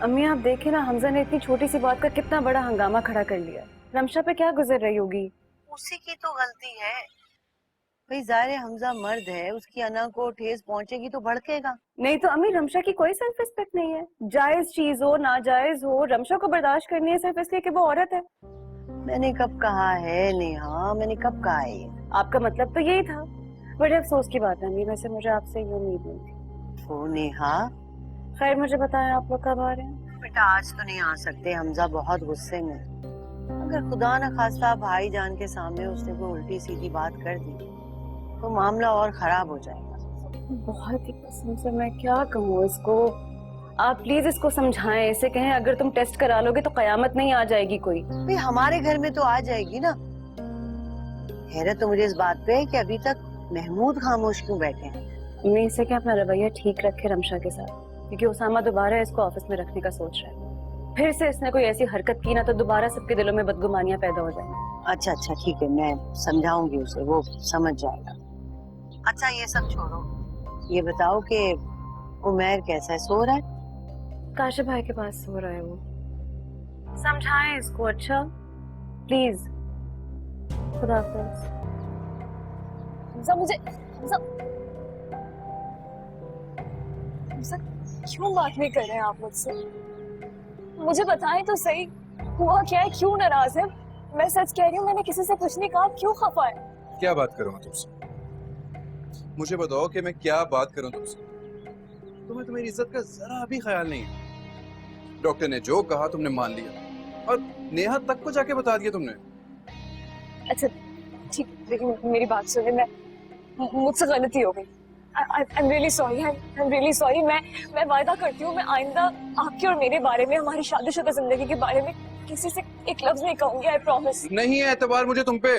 अम्मी आप देखें ना, हमजा ने इतनी छोटी सी बात का कितना बड़ा हंगामा खड़ा कर लिया। रमशा पे क्या गुजर रही होगी। उसी की तो गलती है भाई। ज़ाहिर हमजा मर्द है, उसकी अना को ठेस पहुंचेगी तो भड़केगा। नहीं तो अम्मी, रमशा की कोई सेल्फ रिस्पेक्ट नहीं है। जायज चीज हो नाजायज हो, रमशा को बर्दाश्त करनी है सिर्फ इसलिए कि वो औरत है। मैंने कब कहा है नेहा, मैंने कब कहा है ये? आपका मतलब तो यही था। बड़े अफसोस की बात है अम्मी, वैसे मुझे आपसे ये उम्मीद नहीं थी। ओ नेहा, खैर मुझे बताएं आप लोग कब आ रहे हैं। बेटा आज तो नहीं आ सकते, हमजा बहुत गुस्से में। अगर खुदा न खास्ता भाईजान के सामने उसने कोई उल्टी सीधी बात कर दी तो मामला और खराब हो जाएगा। बहुत ही कसम से मैं क्या कहूँ इसको। आप प्लीज इसको समझाएं, इसे कहें अगर तुम टेस्ट करा लोगे तो कयामत नहीं आ जाएगी कोई। भाई हमारे घर में तो आ जाएगी ना। हैरत तो मुझे इस बात पे है कि अभी तक महमूद खामोश क्यों बैठे हैं। मैं इसे क्या अपना रवैया ठीक रखे रमशा के साथ, क्योंकि उसामा दोबारा इसको ऑफिस में रखने का सोच रहा है। फिर से इसने कोई ऐसी हरकत की ना तो दोबारा सबके दिलों में बदगुमानियां पैदा हो जाएंगी। अच्छा अच्छा ठीक है, मैं समझाऊंगी उसे, वो समझ जाएगा। अच्छा ये सब छोड़ो, ये बताओ कि उमैर कैसा है, सो रहा है? काशिफ भाई के पास सो रहा है वो। समझाएं इसको अच्छा, प्लीज। खुदा हाफिज। हमजा मुझे हमजा हमजा क्यों बात नहीं कर रहे हैं आप मुझसे? मुझे बताएं तो सही, हुआ क्या है, क्यों नाराज है? मैं सच कह रही हूँ, मैंने किसी से कुछ नहीं कहा, क्यों खफा है? क्या बात करूँ तुमसे? मुझे बताओ कि मैं क्या बात करूँ तुमसे? तुम्हें तुम्हारी इज्जत का जरा भी ख्याल नहीं है। डॉक्टर ने जो कहा तुमने मान लिया और नेहा तक को जाके बता दिया तुमने। अच्छा ठीक, लेकिन मेरी बात सुने, मैं मुझसे गलती हो गई। I'm really sorry, I'm really sorry। मैं वायदा करती हूँ, मैं आइंदा आपके और मेरे बारे में, हमारी शादीशुदा जिंदगी के बारे में किसी से एक लफ्ज नहीं कहूंगी। I promise. नहीं है एतबार मुझे तुम पे।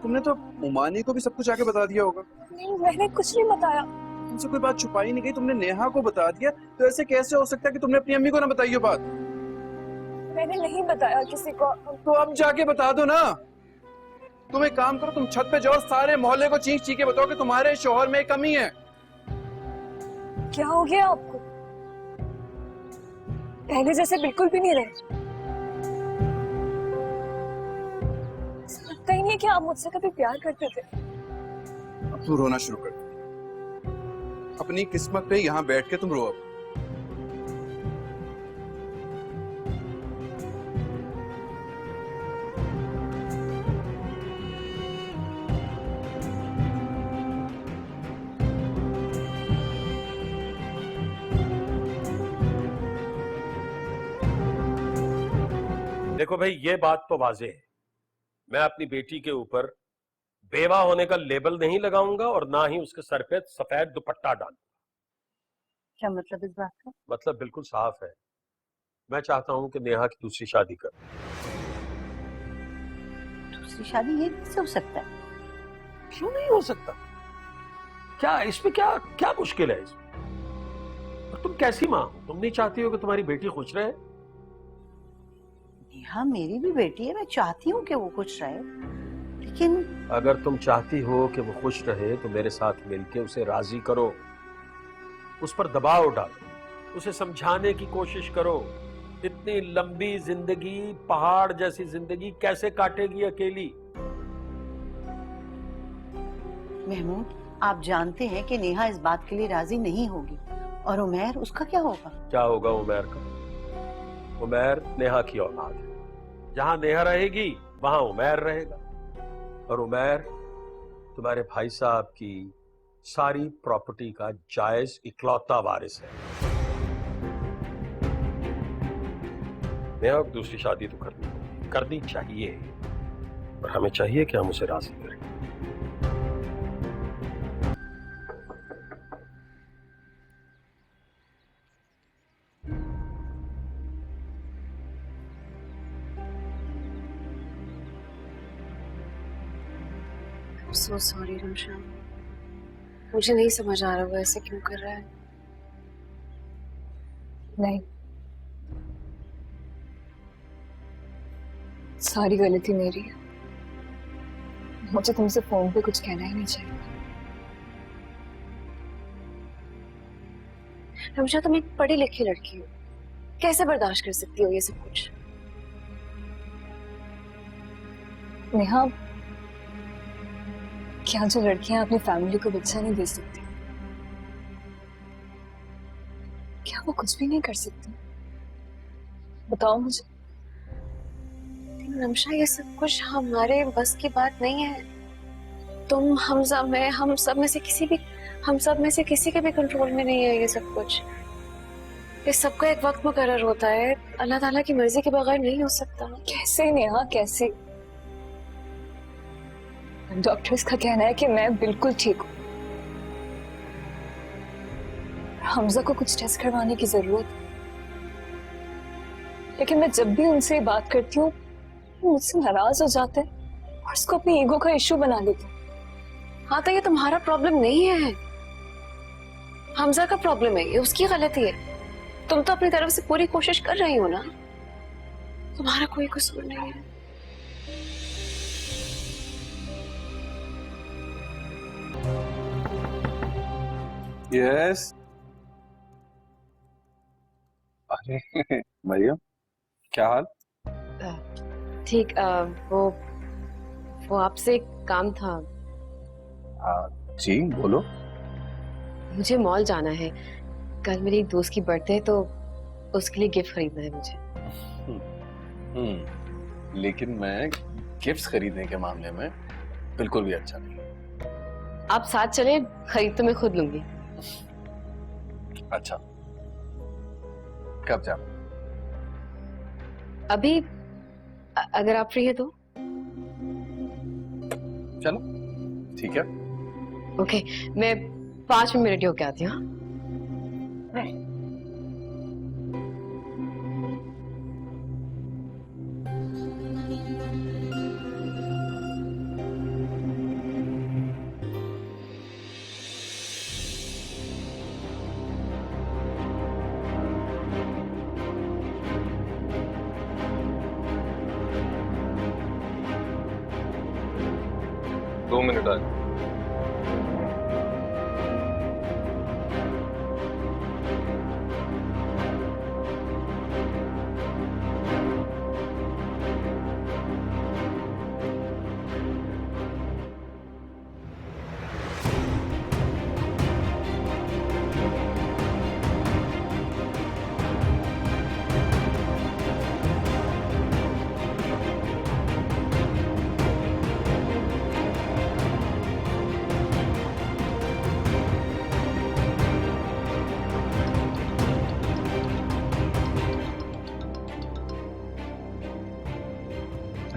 तुमने तो उमानी को भी सब कुछ आके बता दिया होगा। नहीं, मैंने कुछ नहीं बताया। तुमसे कोई बात छुपाई नहीं गई, तुमने नेहा को बता दिया। तो ऐसे कैसे हो सकता है कि तुमने अपनी अम्मी को ना बताई हो बात? मैंने नहीं बताया किसी को। तो अब जाके बता दो ना। तुम एक काम करो, तुम छत पे जाओ, सारे मोहल्ले को चीख चीख के बताओ कि तुम्हारे शोहर में कमी है। क्या हो गया आपको? पहले जैसे बिल्कुल भी नहीं रहे। लगता ही नहीं कि आप मुझसे कभी प्यार करते थे। अब तुम रोना शुरू कर दो। अपनी किस्मत पे यहाँ बैठ के तुम रो अब। देखो भाई, ये बात तो वाज़ेह है, मैं अपनी बेटी के ऊपर बेवा होने का लेबल नहीं लगाऊंगा और ना ही उसके सर पे सफेद दुपट्टा डालूंगा। क्या मतलब इस बात का? मतलब बिल्कुल साफ है, मैं चाहता हूं कि नेहा की दूसरी शादी कर। दूसरी शादी ये कैसे हो सकता है? क्यों नहीं हो सकता? क्या इसमें क्या क्या मुश्किल है इसमें? और तुम कैसी माँ हो, तुम नहीं चाहती हो कि तुम्हारी बेटी खुश रहे? नेहा मेरी भी बेटी है, मैं चाहती हूँ कि वो खुश रहे, लेकिन अगर तुम चाहती हो कि वो खुश रहे तो मेरे साथ मिलके उसे राजी करो, उस पर दबाव डालो, उसे समझाने की कोशिश करो। इतनी लंबी जिंदगी, पहाड़ जैसी जिंदगी कैसे काटेगी अकेली? महमूद आप जानते हैं कि नेहा इस बात के लिए राजी नहीं होगी, और उमैर, उसका क्या होगा? क्या होगा उमैर का? उमैर नेहा की औलाद है, जहां नेहा रहेगी वहां उमैर रहेगा, और उमैर तुम्हारे भाई साहब की सारी प्रॉपर्टी का जायज इकलौता वारिस है। नेहा को दूसरी शादी तो करनी चाहिए, और हमें चाहिए कि हम उसे राजी करें। सो सॉरी रमशा, मुझे नहीं समझ आ रहा वो ऐसे क्यों कर रहा है। नहीं, सारी गलती मेरी है। मुझे तुमसे फोन पे कुछ कहना ही नहीं चाहिए। रमशा, तुम एक पढ़ी लिखी लड़की हो, कैसे बर्दाश्त कर सकती हो ये सब कुछ? नेहा, क्या जो लड़कियां अपनी फैमिली को बच्चा नहीं दे सकती, क्या वो कुछ भी नहीं कर सकती? बताओ मुझे। रमशा, ये सब कुछ हमारे बस की बात नहीं है। तुम, हमजा, मैं, हम सब में से किसी के भी कंट्रोल में नहीं है ये सब कुछ। ये सबका एक वक्त मुकर्रर होता है, अल्लाह ताला की मर्जी के बगैर नहीं हो सकता। कैसे नेहा, कैसे? डॉक्टर्स का कहना है कि मैं बिल्कुल ठीक हूँ। हमजा को कुछ टेस्ट करवाने की जरूरत है, लेकिन मैं जब भी उनसे बात करती हूँ वो मुझसे नाराज हो जाते हैं और इसको अपनी ईगो का इश्यू बना लेते हैं। हाँ, तो ये तुम्हारा प्रॉब्लम नहीं है, हमजा का प्रॉब्लम है, ये उसकी गलती है। तुम तो अपनी तरफ से पूरी कोशिश कर रही हो ना, तुम्हारा कोई कसूर नहीं है। यस। अरे मरियम, क्या हाल? ठीक। वो आपसे एक काम था। जी बोलो। मुझे मॉल जाना है, कल मेरी दोस्त की बर्थडे है, तो उसके लिए गिफ्ट खरीदना है मुझे। लेकिन मैं गिफ्ट्स खरीदने के मामले में बिल्कुल भी अच्छा नहीं। आप साथ चले, खरीद तो मैं खुद लूंगी। अच्छा, कब जाना? अभी अगर आप फ्री है तो। चलो ठीक है। ओके, मैं 5 मिनट रेडी होके आती हूँ। दो मिनट आए।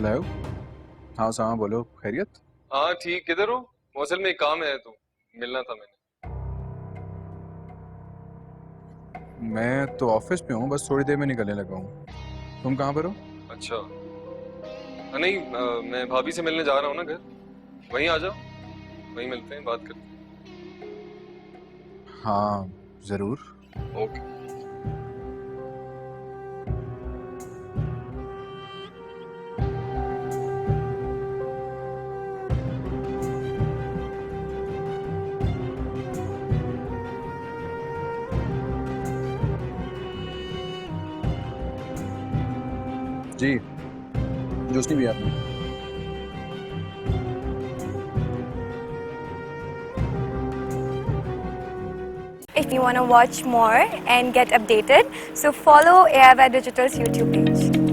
हेलो। हाँ सामा, बोलो, खैरियत? हाँ ठीक, किधर हो? मौसल में एक काम है तो मिलना था मैंने। मैं तो ऑफिस में हूँ, बस थोड़ी देर में निकलने लगा हूँ। तुम कहाँ पर हो? अच्छा, नहीं मैं भाभी से मिलने जा रहा हूँ ना घर, वहीं आ जाओ, वहीं मिलते हैं, बात करते हाँ जरूर। हैं। ओके। जी, जूस नहीं भी आपने? If you want to watch more and get updated, so follow AIY Digital's YouTube page.